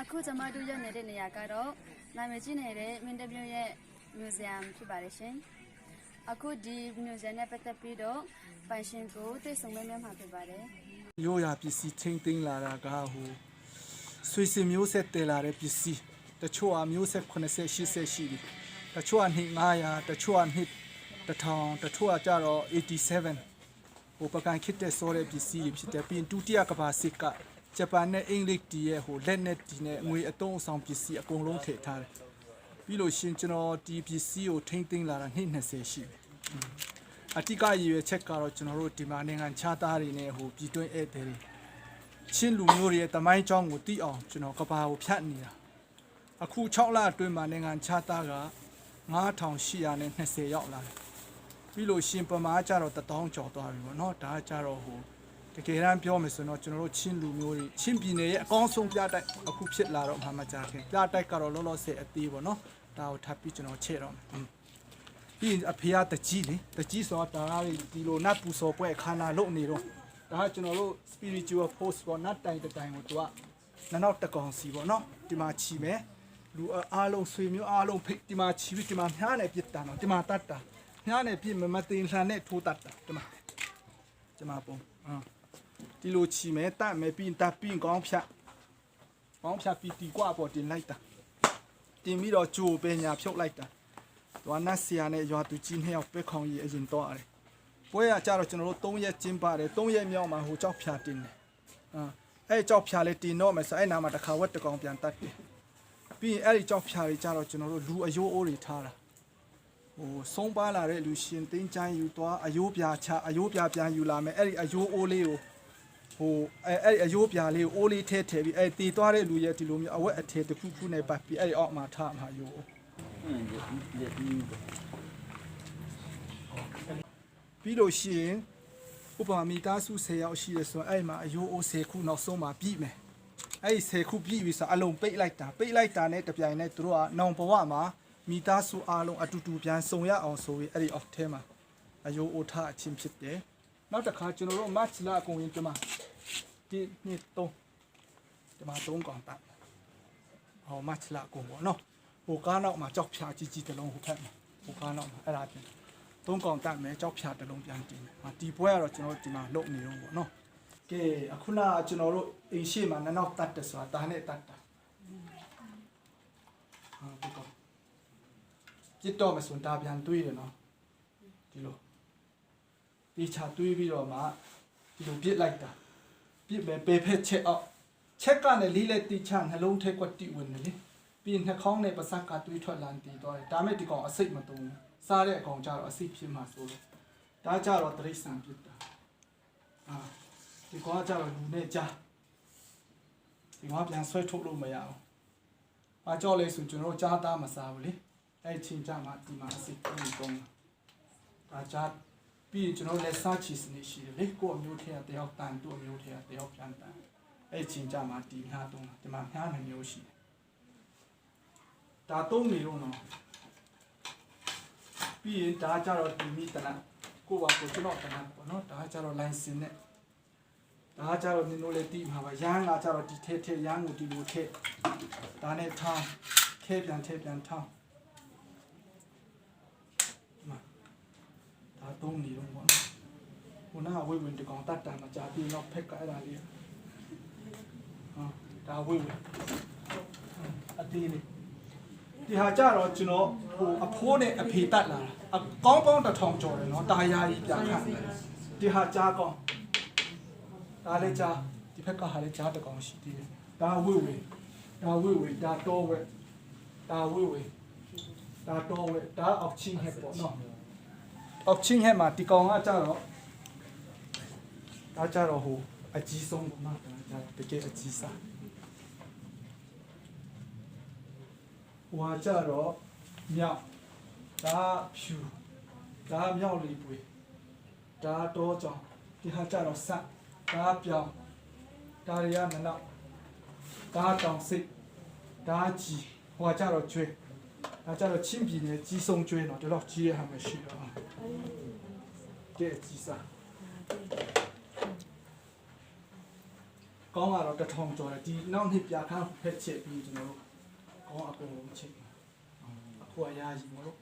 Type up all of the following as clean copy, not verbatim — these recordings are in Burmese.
အခုကျွန်မတို့ရောက်နေတဲ့နေရာကတော့နာမည်ကြီးနေတဲ့မင်းတပ်မြို့ရဲ့ museum ဖြစ်ပါတယ်ရှင်အခုဒီ museum နဲ့ပတ်သက်ပြီးတော့ပိုင်ရှင်ကိုတွေ့ဆုံမဲမှာဖြစ်ပါတယ်ရိုးရာပစ္စည်းချင်းသိမ်းလာတာကဟိုဆွေစင်မျိုးဆက်တည်လာတဲ့ပစ္စည်းတချို့အမျိုးဆက်80 80ရှိတယ်တချို့အနှစ်900တချို့အနှစ်1000တချို့အကြတော့87ဟိုပကံခစ်တဲ့ဆိုတဲ့ပစ္စည်းတွေဖြစ်တယ်ပြီးဒုတိယကမ္ဘာစစ်ကဂျပန်နဲ့အင်္ဂလိပ်တီရဲ့ဟိုလက်နဲ့တီနဲ့ငွေအတုံးအဆောင်ပစ္စည်းအကုန်လုံးထည့်ထားတယ်ပြီးလို့ရှင်ကျွန်တော်ဒီပစ္စည်းကိုထိမ့်သိမ်းလာတာနှစ်20ရှိပြီအတိကရည်ရွယ်ချက်ကတော့ကျွန်တော်တို့ဒီမှာနိုင်ငံခြားသားတွေနဲ့ဟိုပြည်တွင်းဧည့်သည်တွေချင်းလူမျိုးတွေရဲ့တမိုင်းကြောင်းကိုသိအောင်ကျွန်တော်ကဘာကိုဖြတ်နေတာအခု6လအတွင်းမှာနိုင်ငံခြားသားက9820ရောက်လာတယ်ပြီးလို့ရှင်ပမာကြတော့1000ကျော်သွားပြီပေါ့နော်ဒါကြတော့ဟိုတကယ်တမ်းပြောမယ်ဆိုတော့ကျွန်တော်တို့ချင်းလူမျိုးတွေချင်းပြည်နယ်ရဲ့အကောင်းဆုံးပြတိုက်အခုဖြစ်လာတော့မှမကြခင်ပြတိုက်ကတော့လောလောဆယ်အသေးပေါ့နော်ဒါကိုထပ်ပြီးကျွန်တော်ချက်တော့ပြီးအဖေကတကြီးလေတကြီးဆိုတာဒီလိုနတ်ပူစော်ပွဲခါနာလုပ်နေတော့ဒါကကျွန်တော်တို့ spiritual force ပေါ့နတ်တိုင်တိုင်ကိုသူကနောက်တကောင်စီပေါ့နော်ဒီမှာချီမယ်လူအားလုံးဆွေမျိုးအားလုံးဖိတ်ဒီမှာချီပြီးဒီမှာမြားနေပြစ်တာနော်ဒီမှာတတ်တာမြားနေပြစ်မသိန်လှန်နဲ့ထိုးတတ်တာဒီမှာပုံဒီလိုချီမယ်တတ်မယ်ပြီးတပ်ပြီးကောင်းဖြတ်ပြီးတီကွာပေါ်တင်လိုက်တာတင်ပြီးတော့ကြိုပညာဖြုတ်လိုက်တာတွာနတ်ဆရာနဲ့ရွာသူကြီးနှစ်ယောက်ပဲခေါင်းကြီးအရင်တော့ရတယ်ပွဲရကြတော့ကျွန်တော်တို့3ရက်ကျင်းပါတယ်3ရက်မြောက်မှာဟိုကြောက်ဖြာတင်တယ်အဲ့ကြောက်ဖြာလေးတင်တော့မယ်ဆိုအဲ့နာမှာတစ်ခါဝက်တကောင်ပြန်တတ်တယ်ပြီးရင်အဲ့ဒီကြောက်ဖြာတွေကြတော့ကျွန်တော်တို့လူအယိုးအိုးတွေထားတာဟိုဆုံးပါလာတဲ့လူရှင်သိန်းချမ်းယူသွားအယိုးပြာချအယိုးပြာပြန်ယူလာမယ်အဲ့ဒီအယိုးအိုးလေးကိုဟိုအဲ့အယိုးပြာလေးကိုအိုးလေးထဲထည့်ပြီးအဲ့တီသွားတဲ့လူရဲ့ဒီလိုမျိုးအဝက်အထည်တစ်ခုခုနဲ့ပတ်ပြီးအဲ့ဒီအောက်မှာထားမှာယူပြီးလို့ရှိရင်ဥပမာမိသားစု10ယောက်ရှိတယ်ဆိုတော့အဲ့မှာအယိုးအိုး10ခုနောက်ဆုံးမှာပြီးမယ်အဲ့ဒီ10ခုပြီးပြီဆိုအလုံးပိတ်လိုက်တာနဲ့တပြိုင်နဲ့သူတို့ကနောင်ဘဝမှာမိသားစုအားလုံးအတူတူပြန်ဆုံရအောင်ဆိုပြီးအဲ့ဒီအောက်ထဲမှာအယိုးအိုးထားအချင်းဖြစ်တယ်နောက်တစ်ခါကျွန်တော်တို့မတ်လာအကုန်ရင်ဒီမှာဒီနှစ်3ဒီမှာ3កောင်တက်ဟောမတ်လာအကုန်ပေါ့နော်ဟိုကားနောက်မှာကြောက်ဖြာကြီးတစ်လုံးဟိုဖက်မှာဟိုကားနောက်မှာအဲ့ဒါပြင်3កောင်တက်မယ်ကြောက်ဖြာတစ်လုံးပြန်တင်မယ်ဒီပွဲကတော့ကျွန်တော်တို့ဒီမှာလုပ်နေတော့ပေါ့နော်ကဲအခုနကကျွန်တော်တို့အိမ်ရှိမှာနောက်တက်တယ်ဆိုတာဒါနဲ့တက်တာဒီကောပြစ်တော့မစွန်တာပြန်တွေးတယ်နော်ဒီလိုဒီချာတွေးပြီးတော့မှဒီလိုပြစ်လိုက်တာပြစ်ပဲပေဖက်ချက်အောင်ချက်ကနေလေးလက်တိချနှလုံးထဲကွက်တိဝင်နေလေပြီးနှာခေါင်းနဲ့ပါးစပ်ကတွေးထွက်လန်တည်သွားတယ်ဒါမဲ့ဒီကောင်အစိတ်မတုံးစားတဲ့အကောင်ကြတော့အစိတ်ဖြစ်မှာဆိုလို့ဒါကြတော့တရိษံပြစ်တာဒီကောင်ကြတော့လူနဲ့ကြားဒီကောင်ပြန်ဆွဲထုတ်လို့မရအောင်အားကြောလဲဆိုကျွန်တော်ကြားသားမစားဘူးလေအဲ့ချင်းကြမှာဒီမှာအစိတ်ကြီးတုံးဒါကြပြီးကျွန်တော်လက်စားချီစနေရှိတယ်လေကိုအမျိုးထဲကတယောက်တန်သူ့အမျိုးထဲကတယောက်ပြန်တန်အဲ့ချင်းကြမှာဒီငါတုံးဒီမှာငါနှမျိုးရှိတယ်ဒါတုံးနေတော့နော်ပြီးရင်ဒါကြတော့ဒီမိတနာကိုပါကိုကျွန်တော်တနာပေါ့နော်ဒါကြတော့ line စင်နဲ့ဒါကြတော့နင်တို့လည်းတီးမှာပါရမ်းလာကြတော့ဒီထဲရမ်းကိုဒီလိုထဲဒါနဲ့ထောင်းထဲပြန်ထောင်းဒါတုံးနေတော့ပေါ့နော်ဟိုနာဝေဝင်တကောင်တတ်တာမကြပြီးတော့ဖက်ကအဲ့ဒါလေးဒါဝေဝင်အသေးလေးဒီဟာကြတော့ကျွန်တော်ဟိုအဖိုးနဲ့အဖေတတ်လာတာအကောင်းပေါင်း1000ကျော်တယ်နော်တာယာကြီးပြန်ခတ်ဒီဟာကြားကောင်းဒါလည်းကြားဒီဘက်ကဟာလည်းကြားတကောင်ရှိသေးတယ်ဒါဝေဝင်ဒါတော့ဝဲဒါဝေဝင်ဒါတော့ဝဲဒါအောက်ချင်းဟက်ပေါ့နော်အောက်ချင်းဟက်မှာဒီကောင်ကကြတော့ဒါကြတော့ဟိုအကြီးဆုံးပေါ့နော်ဒါတကယ်အကြီးစားဟွာကြတော့မြောက်ဒါဖြူဒါမြောက်လေးပွေဒါတော့ကြောင်ဒီဟာကြတော့ဆက်ဒါပြောင်းဒါရရမနောက်ဒါတောင်စိတ်ဒါကြီးဟွာကြတော့ကျွဲဒါကြတော့ချင်းပြည်နယ်ကြီးဆုံးကျွဲတော့ဒီလောက်ကြီးရဟာမရှိတော့ကဲကြီးစား ကောင်းကတော့တထောင်ကျော်တယ်ဒီနောက်နှစ်ပြခန်းဖက်ချက်ပြီးကျွန်တော်တို့ကောင်းအကုန်လုံးချက်အခုအရာကြီးမလို့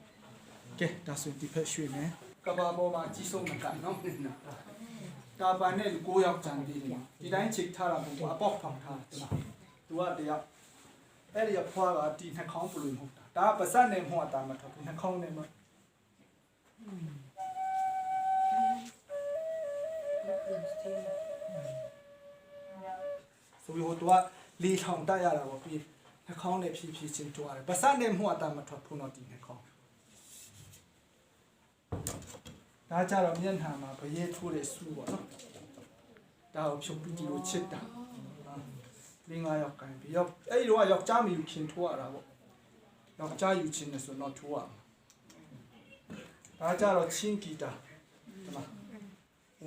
ကဲဒါဆိုဒီဖက်ရွှေ့မယ်ကဘာပေါ်မှာကြီးဆုံးမကနော်တာပန်နဲ့9ယောက်ကြံသေးတယ်ဒီတိုင်းချိန်ထားတာပုံကအပေါက်ထောင်ထားတယ်သူကတယောက်အဲ့ဒီဖွားကဒီနှခေါင်းပလွေမဟုတ်တာဒါပါစက်နဲ့မှောတာမထောက်ဘူးနှခေါင်းနဲ့မဆိုပြီးတော့လီထောင်တရတာပေါ့ပြီးနှခေါင်းနဲ့ဖြည်းဖြည်းချင်းတွားတယ်ပါစက်နဲ့မှောတာမထောက်ဘူးတော့ဒီနှခေါင်းဒါကြတော့မျက်နှာမှာဘရဲထိုးတဲ့ဆူပေါ့နော်ဒါကိုဖြုတ်ပြီးဒီလိုချစ်တာလင်း9ယောက်ကန်ပြီးရောက်အဲ့ဒီတော့ယောက်ျားမယူခင်ထိုးရတာပေါ့ယောက်ျားယူချင်းနဲ့ဆိုတော့ထိုးရမှာဒါကြတော့ချင်းဂီတာဒီမှာ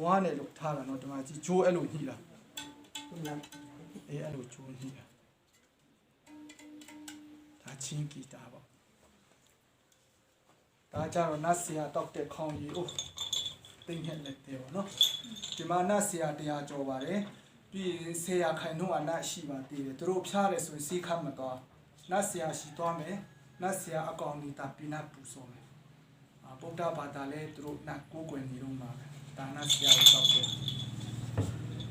ဝါနဲ့လို့ထားတာနော်ဒီမှာကြီးဂျိုးအဲ့လိုညှိတာအဲ့လိုဂျိုးညှိတာဒါချင်းဂီတာပေါ့ဒါကြတော့နတ်ဆရာတောက်တဲ့ခေါင်းကြီးအိုးတင်ခဲ့လက်တယ်ပေါ့နော်ဒီမှာနတ်ဆရာတရားကြော်ပါတယ်ပြီးရင်ဆရာခိုင်တော့အနတ်ရှိပါသေးတယ်သူတို့ဖျားတယ်ဆိုရင်စီးခတ်မတော့နတ်ဆရာရှိသွားမယ်နတ်ဆရာအကောင်နေတာပြနတ်ပူဆုံးမယ်ဗုဒ္ဓဘာသာလည်းသူတို့နတ်ကိုးကွယ်နေတော့မှာပဲဒါနတ်ဆရာကိုတောက်တယ်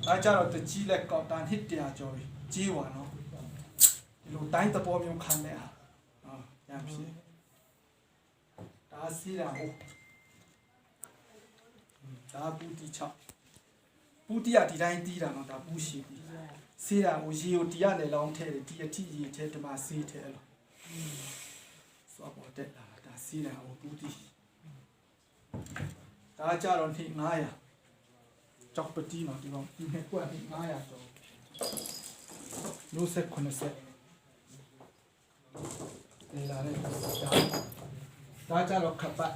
ဒါကြတော့တကြီးလက်ကောက်တန်ဟစ်တရားကြော်ပြီးကြီးဝါနော်ဒီလိုတိုင်းတပေါ်မျိုးခံနေဟာရမ်းဖြစ်ဒါစီးတာဟုတ်ဒါပူတီချောက်ပူတီကဒီတိုင်းတီးတာနော်ဒါပူရှိပြီစီးတာကိုရေကိုတီးရတယ်လောင်းထဲတယ်ဒီအထိရေထဲတမစီးထဲလို့စောပေါ်တက်လာဒါစီးတာကိုပူတီဒါကြတော့ထိ900ကြောက်ပတီနော်ဒီကောင်ဒီနှစ်ကွက်900တော့လို့ဆက်90လေလာနဲ့ဒါကြတော့ခပတ်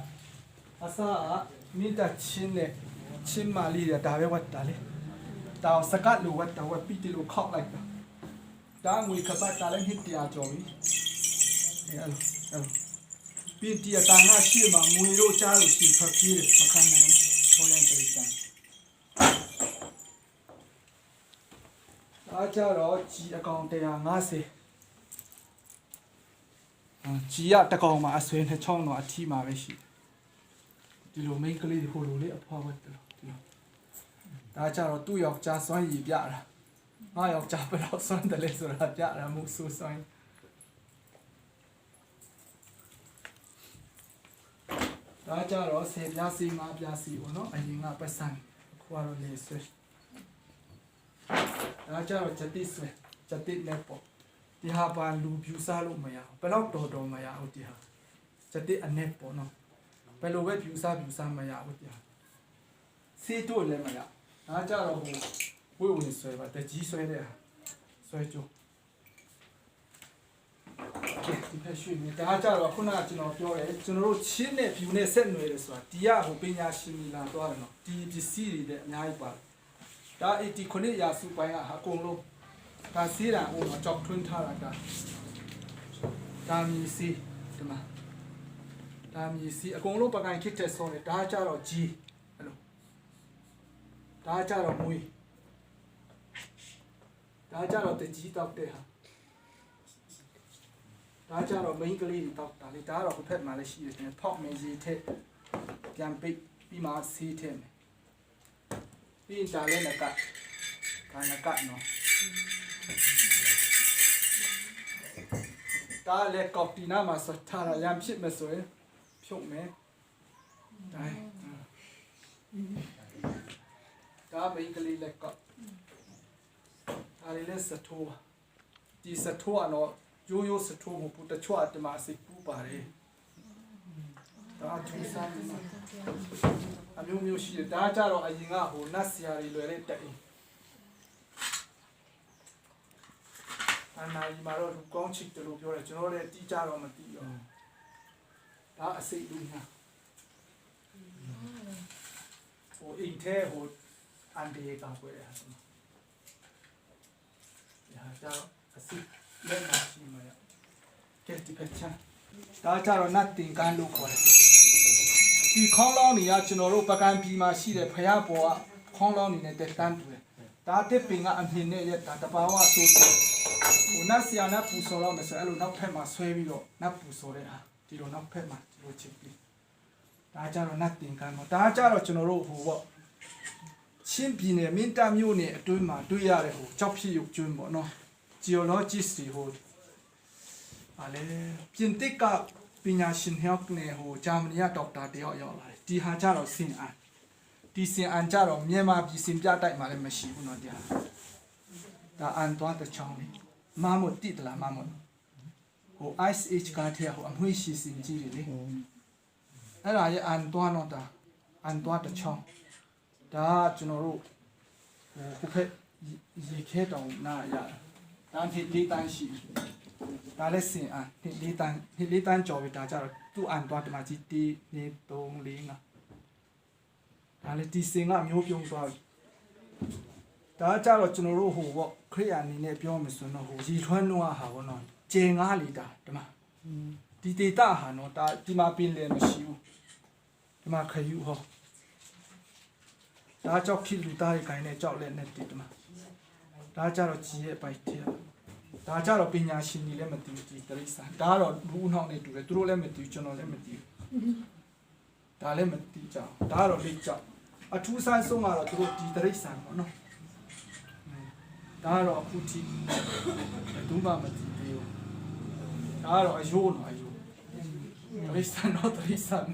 အစားမိတချင်းနဲ့ချင်းမာလီဒါပဲဝတ်တာလေဒါစကတ်လိုဝတ်တာဝတ်ပြီးတီလိုခောက်လိုက်တာဒါငွေခပတ်တာလည်းဟစ်တရားကျော်ပြီအဲ့ပြီးတီအတန်ကရှိမှမွေတို့ကြားလို့ရှိထွက်ပြေးတယ်မခံနိုင်ခေါ်လိုက်တယ်စမ်းအားကြတော့ကြီးအကောင်150ကြီးရတကောင်မှာအဆွေနဲ့ချောင်းတော့အထီးမှာပဲရှိဒီလိုမိန်းကလေးဒီဟိုလိုလေးအဖွားဝတ်တယ်ဒါကြတော့သူ့ယောက်ျားစွမ်းရည်ပြတာငါယောက်ျားဘယ်တော့စွမ်းတယ်လဲဆိုတာပြတာမှုဆိုစွမ်းဒါကြတော့10ပြားစီ5ပြားစီပေါ့နော်အရင်ကပတ်စံခွာတော့လေဆွဲဒါကြတော့ချက်တိဆွဲချက်တိနဲ့ပေါ့ဒီဟာပါလူပြူစားလို့မရဘူးဘယ်တော့တော်မရဘူးဒီဟာချက်တိအနဲ့ပေါ့နော်ဘယ်လိုပဲပြူစားမရဘူးဒီဟာစေးတို့လည်းမရဒါကြတော့ဟိုဝိဝင်ဆွဲပါတကြီးဆွဲတဲ့ဟာဆွဲကြိုးဒီဖက်ရွှေ့နေဒါကြတော့ခုနကကျွန်တော်ပြောတယ်ကျွန်တော်တို့ချင်းနဲ့ဖြူနဲ့ဆက်နွယ်တယ်ဆိုတာဒီကဟိုပညာရှင်ကြီးလာသွားတယ်နော်ဒီပစ္စည်းတွေလည်းအများကြီးပါဒါ89ရာစုပိုင်းကအကုန်လုံးဒါစီးတာဟိုမှာကြောက်ထွန်းထားတာဒါမီစီဒီမှာဒါမီစီအကုန်လုံးပကိုင်ခစ်တဲ့ဆောတယ်ဒါကြတော့ကြီးအဲ့လိုဒါကြတော့မွေးဒါကြတော့တကြီးတောက်တဲ့ဟာဒါကြတော့ main ကလေးတွေတောက်တာလေဒါကတော့တစ်ဖက်မှာလည်းရှိတယ်ထောက်မင်းစီထက်ပြန်ပိတ်ပြီးမှစီးထည့်မယ်ပြီးရင်ဒါလည်းငကတ်ဒါငကတ်နော်ဒါလည်းကော်တီနာမှာစထားရရမ်းဖြစ်မယ်ဆိုရင်ဖြုတ်မယ်ဒါမိန်းကလေးလည်းကောက်ဒါလည်းစထိုးဒီစထိုးကတော့ရိုးစထိုးမှုတချို့အတမစိတ်ပူပါတယ်ဒါထူးဆန်းအမျိုးရှိတယ်ဒါကြတော့အရင်ကဟိုနတ်ဆရာတွေလွယ်တဲ့တက်အိမ်အနာဒီမှာတော့လူကောင်းချစ်တယ်လို့ပြောတယ်ကျွန်တော်လည်းတီးကြတော့မတီးတော့ဒါအစိတ်လူညာဟိုအိမ်ထဲဟိုအန်ဒီကောင်းွယ်ရတယ်ဒါကြတော့အစိတ်လက်မရှိမရကဲဒီဖက်ချာဒါကြတော့နတ်တင်ကန်းလို့ခေါ်တယ်ဒီခေါင်းလောင်းနေရကျွန်တော်တို့ပကံပြည်မှာရှိတဲ့ဖယားပေါ်ကခေါင်းလောင်းနေနဲ့တက်တန်းတူတယ် ตาเทปิงอ่ะอันพินเนี่ยตาตะปาวะสูตรโอ้นักเสียนักปูโซเราไม่ใช่ไอ้ลูกนักแพทย์มาช่วยวิโรนักปูโซเลยอ่ะที่เรานักแพทย์มาที่เราเช็คดิตาจ้าเรานักติงกันหมดตาจ้าเราจนเราหัวชิมพีเนี่ยมินตามยูเนี่ยด้วยมาด้วยอะไรหัวจับพี่ยุกจุนหมดเนาะจีโอโลจิสต์หัวอะไรพินติกะปัญญาชินเฮกเนี่ยหัวจามเนี่ยดอกตาเดียวย่อเลยที่หาจ้าเราสิ่งอ่ะที่สิ่งอันจ้าเราเมียมาพิสิมจ้าได้มาเลยไม่ชิบุนอเดียตาอันตัวตะช่องนี่มาหมดติดละมาหมดหัวไอซ์เอชการเทียหัวมุ้ยชิสิมจีเลยอะไรอันตัวนอตาอันตัวตะช่องตาจุนรู้ผู้เพยี่แค่ตรงหน้ายาตามที่ลีตันชีตาเล็กสิ่งอ่ะที่ลีตันจอวิตาจ้าตู้อันตัวตมาจีตีนี่ตรงลิงอ่ะตาเล็กที่สิ่งอ่ะมีหัวพิงตัวตาจ้าเราจุนรู้หัวเครียดนี่เนี่ยพิมพ์ไม่สุนหัวยีทวนนัวหาวนั่นเจงาลีตาใช่ไหมที่ตีตาหานตาที่มาเป็นเลยไม่ชิวที่มาขยุฮะตาจอกคิดดูตาไก่เนี่ยจอกเล่นเนี่ยติดมาตาจ้าเราจีไปเที่ยวตาจ้าเราปัญญาชินีเล่นมาติวจีตริสานตาเรารู้น้องเนี่ยดูเลยตัวเล่นมาติวจนเราเล่นมาติวตาเล่นมาติวจ้าตาเราเล่นจ้าอัทุสันส่งเราตัวจีตริสานเนาะตาเราพูดที่ดูมามาติวตาเราอายุเนาะอายุตริสานเนาะตริสาน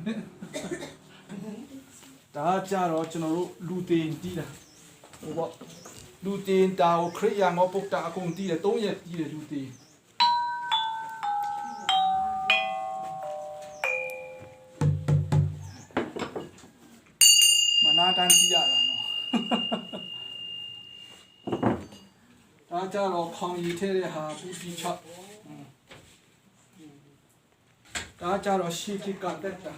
ตาจ้าเราจนเราลูเตนตีละโอ้บ่ลูเตนดาวเครียงเอาปกตาคงตีละต้องเย็ดตีละลูเตนมานาตันตีละเนาะตาจ้าเราคองยีเทเลหาผู้ปีชอบตาจ้าเราชีคิกันเด็ดตา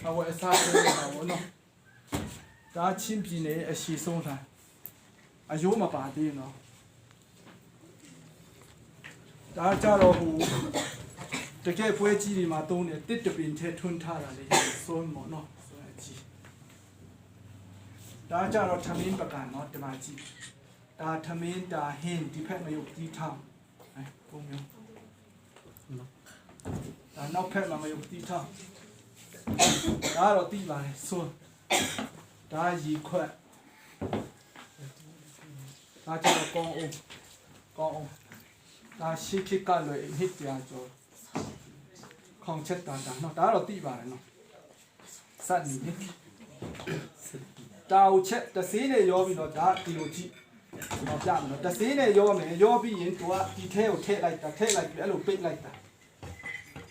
เอาไว้ซาเล่เอาเนาะตาชิมพีเนี่ยชีส่งทางอายุมาป่าดีเนาะตาจ้าเราหูตะแก่ป่วยจีดีมาตรงเนี่ยติดจะเป็นเททุนท่าอะไรส่วนหมดเนาะส่วนจีตาจ้าเราทำเองประกันเนาะจะมาจีตาทำเองตาเห็นที่แพทย์มาอยู่ที่ทำไอ้พวกนี้ตานอกแพทย์มาอยู่ที่ทำตาเราตีไปส่วนตายีขวดตาจะกององตาชิคิกันเลยฮิตยาโจของเช็ดตาเนาะตาเราตีไปเนาะสั่นนี่ตาเช็ดแต่สีเนี่ยยอมเนาะตาตีโอจิเนาะจ้าเนาะแต่สีเนี่ยยอมเนี่ยยอมพี่ยินตัวดีเทลเทไรแต่เทไรคืออะไรปิดไรแต่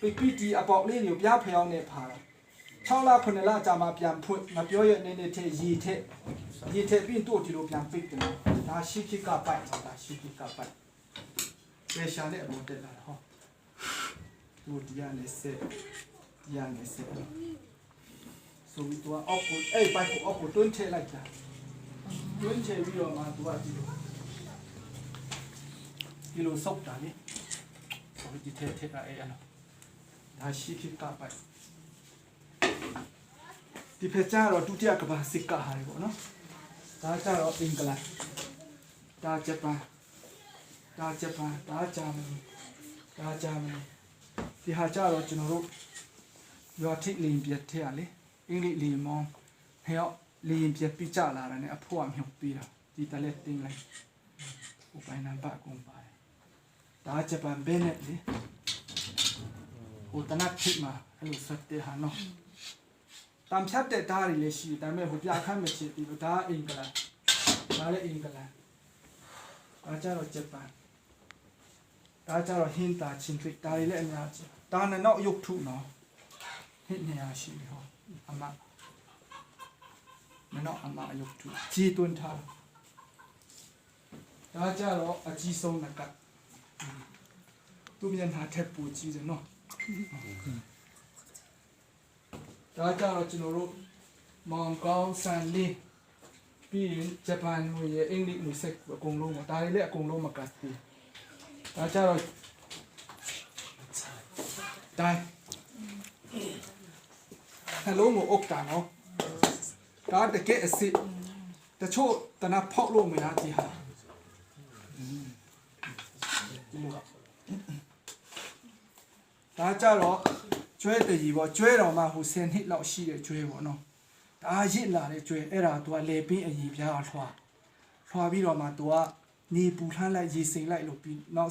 ปิดพี่จีอบอกนี่อยู่ย่าพยองเนี่ยผ่าช่องลาคนในลาจะมาเปลี่ยนพูดมาเปียวในเทยีเทพี่ตัวที่เราเปลี่ยนปิดกันตาชิคิกาไปตาชิคิกาไปเวชาเนี่ยรู้ได้แล้วฮะตัวดีอันนี้เสร็จส่วนตัวออกปุ๊บไปปุ๊บออกปุ๊บต้นเทไรจ้ะต้นเทวิโรมาตัวกิโลซอกตานี่โอ้ยเทอะไรอ่ะตาชิคิกาไปที่เพชรเราทุกที่ก็มาสิกาหายหมดเนาะตาจ้าเราอังกฤษตาญี่ปุ่นตาจามันที่หาจ้าเราจนรู้ยอดที่ลีนเบียดเทียเลยอังกฤษลีมองเหี้ยลีนเบียดปีจ้าละเนี่ยพวกมีปีละที่ตะเล็ดติงเลยอุปนันปะกงไปตาญี่ปุ่นเบเนตเลยอุตนัดทิมาให้รู้สักเดียวเนาะตามชัดแต่ตาเลยสิแต่ไม่หุบยาขั้นไม่เฉียดตีตาเองกันละตาเล่เองกันละตาจ้าเราเจ็บปานตาจ้าเราเห็นตาชินฟิกตาเล่เนี่ยตาเนี่ยนอกยกทุกเนาะเห็นเนี่ยสิเหรออามาเนี่ยนอกอามา ยกทุกจีตุนทาตาจ้าเราอาจีส่งนักตู้มีหาเทปปูจีเนาะตาจ้าเราจะรู้มองกองสันลีปีญี่ปุ่นมวยอังกฤษมุสกกงลงตาเล่กงลงมากัดตีตาจ้าเราได้ฮัลโหลหมูอกตาเนาะตาเด็กเอสิ แต่โชว์แต่นับเพาะโลกไม่น่าจีฮะตาจ้าหรอช่วยแต่ยีบ่ช่วยเรามาหูเส้นที่เราชี้เลยช่วยบ่เนาะตายิดละเลยช่วยไอ้เราตัวเล็บเป็นไอ้ยีพิจารณาทว่าพี่เรามาตัวนี่ปูท่านไล่ยีสิงไล่ลูกพี่เนาะ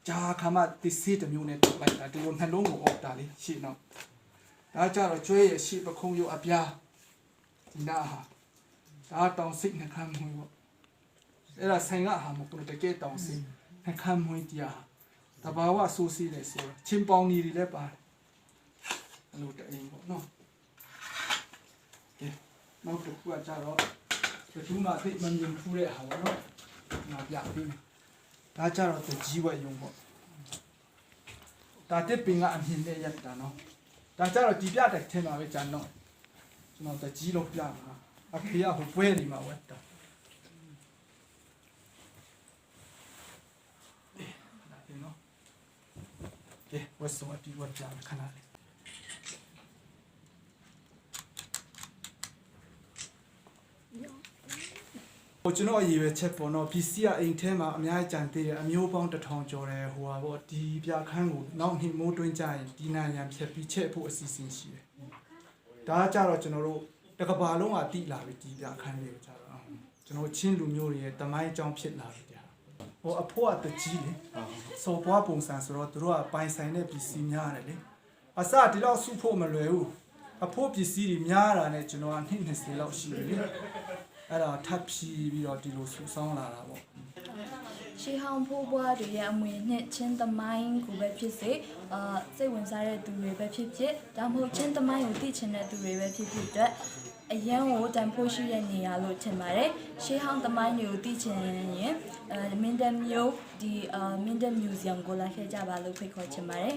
จ้าคำว่าติดซีแต่มีเนี่ยตกไปแต่ตัวนั้นลงหัวออกตาเลยชี้เนาะตาจ้าเราช่วยชี้ประคองอยู่อับยาจินดาฮะตาต้องสิ่งในคำหัวเอราใส่งาหามุกมันจะเกตต้องสิ่งในคำหัวเดียแต่บ่าว่าซูซีเลยสิชิมปองนี่ดีเลยป่ะรู้แต่เองเนาะนอกจากว่าจ้าเราจะทุ่มมาที่มันยังพูดได้หาว่าเนาะมาอยากพี่ตาจ้าเราจะจีวายงบ่ตาเต็มเป็นงานหินเลยยัดตาเนาะตาจ้าเราจีบยาแต่เทมาไว้จานเนาะเราจะจีลบยาอาเคียหัวเว้ยนี่มาวัดตาเนาะโอเควัดสวัสดีวัดจานขนาดကျွန်တော်အရေးပဲချက်ပေါ်တော့ PC ကအိမ်ထဲမှာအများကြီးကြံသေးတယ်အမျိုးပေါင်း1000ကျော်တယ်ဟိုပါပေါ့ဒီပြခန်းကိုနောက်နှစ်မိုးတွင်းကြရင်ဒီနာရံဖြတ်ပြီးချက်ဖို့အစီအစဉ်ရှိတယ်ဒါကကြတော့ကျွန်တော်တို့တကဘာလုံးကတိလာပြီဒီပြခန်းလေးကိုကြတော့ကျွန်တော်ချင်းလူမျိုးတွေရဲ့တမိုင်းအကြောင်းဖြစ်လာပြီကြာဟိုအဖိုးကတကြီးလေစော်ပွားပုံစံဆိုတော့သူတို့ကပိုင်ဆိုင်တဲ့ PC များတယ်လေအစဒီလောက်စုဖို့မလွယ်ဘူးအဖိုးပစ္စည်းတွေများတာနဲ့ကျွန်တော်ကနှစ်20လောက်ရှိတယ်လေအဲ့ဒါထပ်ဖြီးပြီးတော့ဒီလိုဆူဆောင်းလာတာပေါ့ရှေးဟောင်းဖိုးပွားတွေရဲ့အမွေနဲ့ချင်းသမိုင်းကိုပဲဖြစ်စေစိတ်ဝင်စားတဲ့သူတွေပဲဖြစ်ဖြစ်ဒါမှမဟုတ်ချင်းသမိုင်းကိုသိချင်တဲ့သူတွေပဲဖြစ်ဖြစ်အတွက်အရန်ကိုတန်ဖိုးရှိတဲ့နေရာလို့ထင်ပါတယ်ရှေးဟောင်းသမိုင်းတွေကိုသိချင်ရင်မင်းတပ်မြို့ဒီမင်းတပ်မြူဇီယမ်ကိုလာခဲ့ကြပါလို့ဖိတ်ခေါ်ချင်ပါတယ်